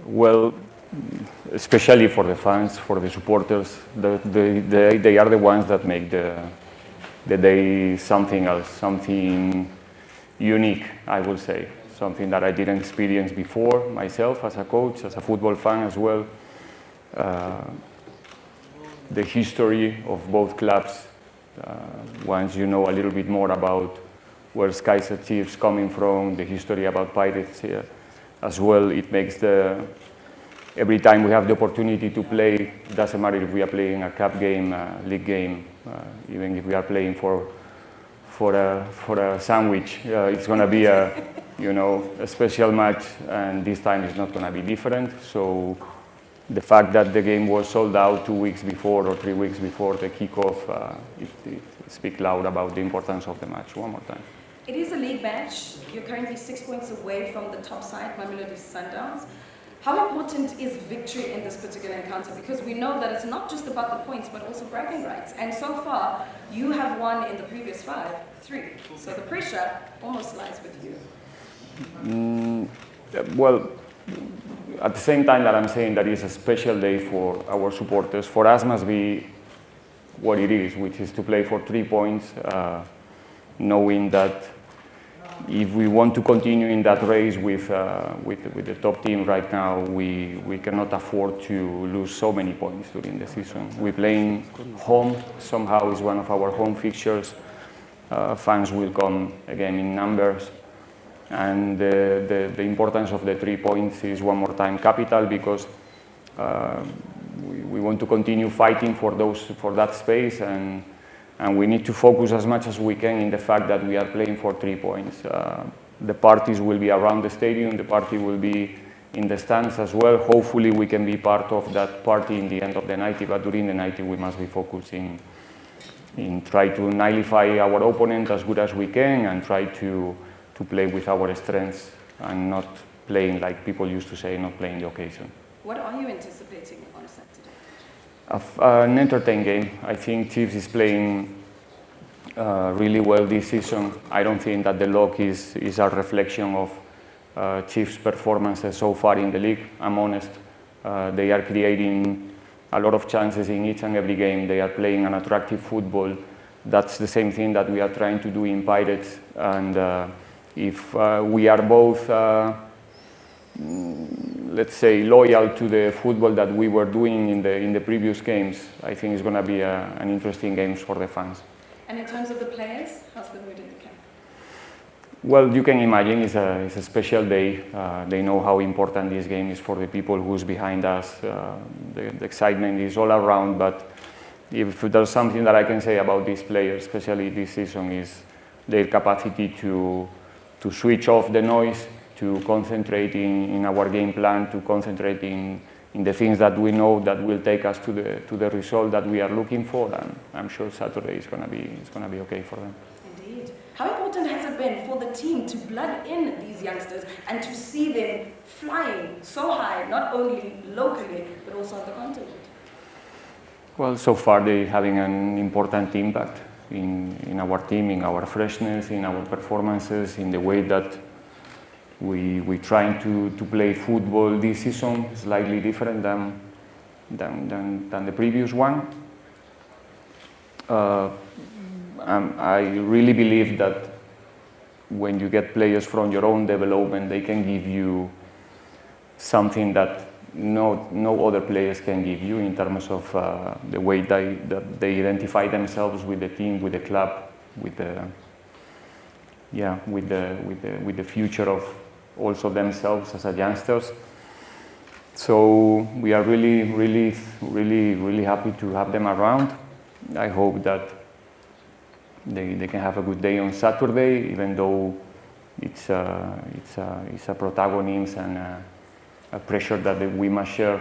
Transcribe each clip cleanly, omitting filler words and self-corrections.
Well, especially for the fans, for the supporters, they are the ones that make the day something else, something unique, I will say. Something that I didn't experience before myself as a coach, as a football fan as well. The history of both clubs, once you know a little bit more about where Kaizer Chiefs coming from, the history about Pirates here as well, it makes every time we have the opportunity to play, it doesn't matter if we are playing a cup game, a league game, even if we are playing for a sandwich, it's going to be a special match, and this time it's not going to be different. So the fact that the game was sold out 2 weeks before or 3 weeks before the kickoff, it speaks loud about the importance of the match one more time. It is a league match. You're currently 6 points away from the top side, Mamelodi Sundowns. How important is victory in this particular encounter? Because we know that it's not just about the points, but also bragging rights. And so far, you have won in the previous 3. So the pressure almost lies with you. Well, at the same time that I'm saying that it's a special day for our supporters, for us must be what it is, which is to play for 3 points, knowing that if we want to continue in that race with the top team right now, we cannot afford to lose so many points during the season. We're playing home, somehow it's one of our home fixtures. Fans will come again in numbers. And the importance of the 3 points is one more time capital, because we want to continue fighting for that space, and we need to focus as much as we can in the fact that we are playing for 3 points. The parties will be around the stadium, the party will be in the stands as well. Hopefully we can be part of that party in the end of the night, but during the night we must be focusing in try to nullify our opponent as good as we can, and try to play with our strengths and not playing, like people used to say, not playing the occasion. What are you anticipating on Saturday? An entertaining game. I think Chiefs is playing really well this season. I don't think that the log is a reflection of Chiefs' performances so far in the league. I'm honest. They are creating a lot of chances in each and every game. They are playing an attractive football. That's the same thing that we are trying to do in Pirates. And if we are both, let's say, loyal to the football that we were doing in the previous games, I think it's going to be an interesting game for the fans. And in terms of the players, how's the mood in the camp? Well, you can imagine it's a special day. They know how important this game is for the people who's behind us. The excitement is all around, but if there's something that I can say about these players, especially this season, is their capacity to switch off the noise, to concentrate in our game plan, to concentrate in the things that we know that will take us to the result that we are looking for, and I'm sure Saturday is going to be okay for them. Indeed. How important has it been for the team to blood in these youngsters and to see them flying so high, not only locally but also on the continent? Well, so far they're having an important impact in our team, in our freshness, in our performances, in the way that we trying to play football this season, slightly different than the previous one. I really believe that when you get players from your own development, they can give you something that no other players can give you in terms of the way that they identify themselves with the team, with the club, with the future of also themselves as a youngsters. So we are really happy to have them around. I hope that they can have a good day on Saturday, even though it's a protagonism and a pressure that we must share,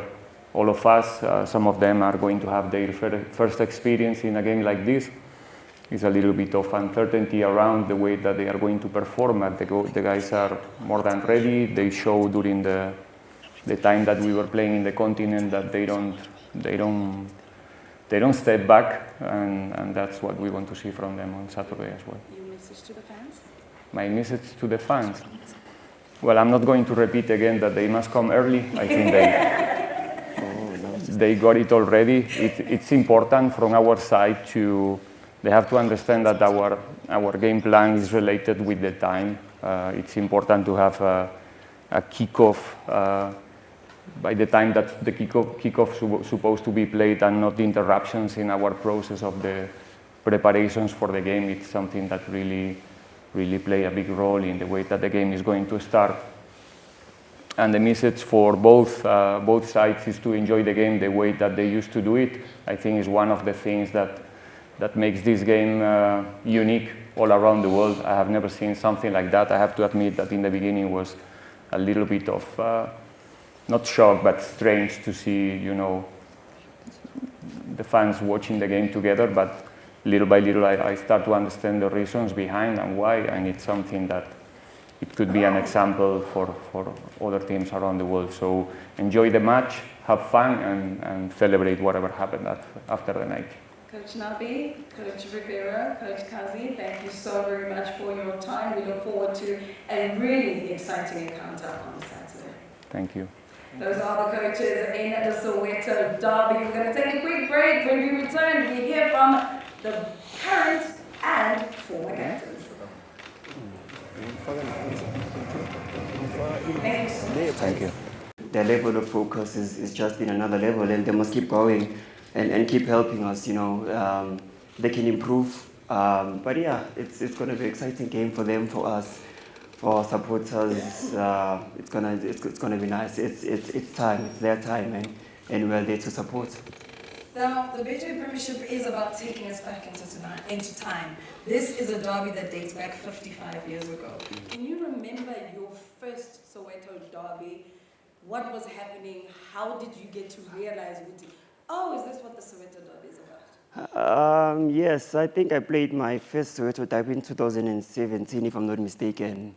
all of us. Some of them are going to have their first experience in a game like this. It's a little bit of uncertainty around the way that they are going to perform, but the guys are more than ready. They show during the time that we were playing in the continent that they don't step back, and that's what we want to see from them on Saturday as well. Your message to the fans? My message to the fans? Well, I'm not going to repeat again that they must come early. I think they got it already. It's important from our side to, they have to understand that our game plan is related with the time. It's important to have a kickoff by the time that the kickoff supposed to be played and not interruptions in our process of the preparations for the game. It's something that really play a big role in the way that the game is going to start. And the message for both sides is to enjoy the game the way that they used to do it. I think is one of the things that makes this game unique all around the world. I have never seen something like that. I have to admit that in the beginning was a little bit of not shock, but strange to see, the fans watching the game together. But little by little, I start to understand the reasons behind and why, and it's something that it could be an example for other teams around the world. So enjoy the match, have fun, and celebrate whatever happened after the night. Coach Nabi, Coach Riveiro, Coach Kaizer, thank you so very much for your time. We look forward to a really exciting encounter on Saturday. Thank you. Those are the coaches in the Soweto Derby. We're going to take a quick break. When we return, we hear from the current and former captains. Thank you so much. Thank you. Their level of focus is just in another level, and they must keep going and keep helping us. They can improve. But yeah, it's going to be an exciting game for them, for us, for our supporters. It's gonna be nice. It's time. It's their time, and we're there to support. Now, the Betway Premiership is about taking us back into time. This is a derby that dates back 55 years ago. Can you remember your first Soweto derby? What was happening? How did you get to realize, is this what the Soweto derby is about? Yes, I think I played my first Soweto derby in 2017, if I'm not mistaken.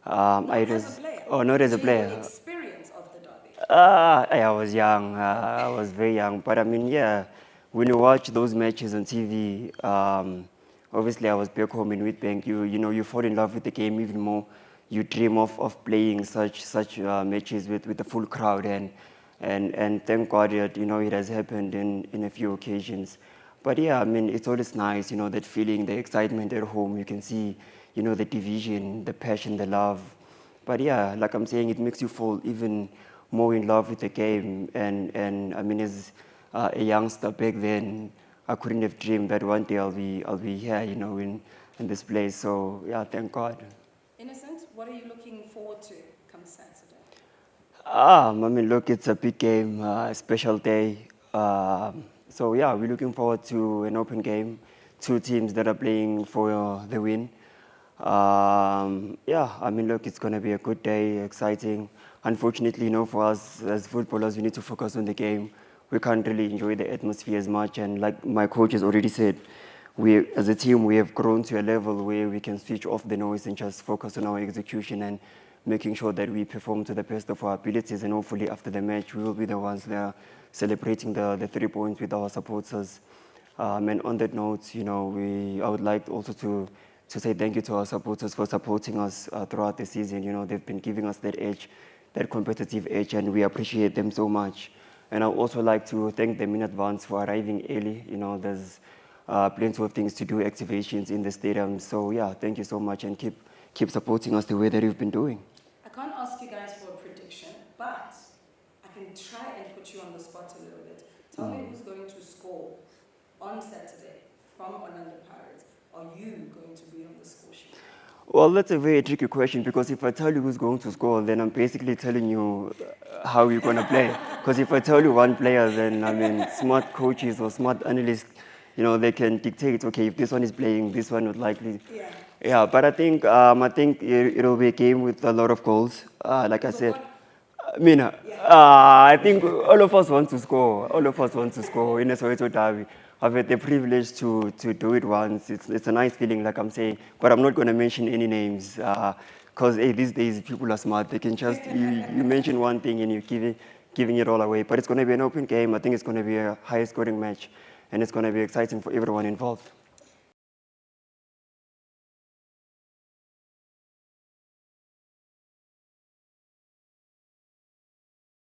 Not as a player? Not as a player. Your experience of the derby? I was young. I was very young. But I mean, yeah, when you watch those matches on TV, obviously I was back home in Witbank. You fall in love with the game even more. You dream of playing such matches with the full crowd, and thank God that it has happened in a few occasions. But yeah, I mean, it's always nice, that feeling, the excitement at home. You can see, the division, the passion, the love. But yeah, like I'm saying, it makes you fall even more in love with the game. And I mean, as a youngster back then, I couldn't have dreamed that one day I'll be here, in this place. So yeah, thank God. Innocent, what are you looking forward to come Saturday? I mean, look, it's a big game, a special day. So yeah, we're looking forward to an open game, two teams that are playing for the win. Yeah, I mean, look, it's going to be a good day, exciting. Unfortunately, for us as footballers, we need to focus on the game. We can't really enjoy the atmosphere as much. And like my coach has already said, as a team, we have grown to a level where we can switch off the noise and just focus on our execution and making sure that we perform to the best of our abilities. And hopefully after the match, we will be the ones there celebrating the 3 points with our supporters. And on that note, I would like also to say thank you to our supporters for supporting us throughout the season. They've been giving us that edge, that competitive edge, and we appreciate them so much. And I'd also like to thank them in advance for arriving early. There's plenty of things to do, activations in the stadium. So yeah, thank you so much, and keep supporting us the way that you've been doing. I can't ask you guys for a prediction, but I can try and put you on the spot a little bit. Tell me who's going to score on Saturday from Orlando Pirates. Are you going to be on the score sheet? Well, that's a very tricky question, because if I tell you who's going to score, then I'm basically telling you how you're going to play. Because if I tell you one player, then, I mean, smart coaches or smart analysts, they can dictate, okay, if this one is playing, this one would likely. Yeah, but I think it'll be a game with a lot of goals. Like I said, Mina, I think all of us want to score. All of us want to score in a Soweto derby. I've had the privilege to do it once. It's a nice feeling, like I'm saying, but I'm not going to mention any names, because these days people are smart. They can just, you mention one thing and you're giving it all away. But it's going to be an open game. I think it's going to be a high-scoring match, and it's going to be exciting for everyone involved.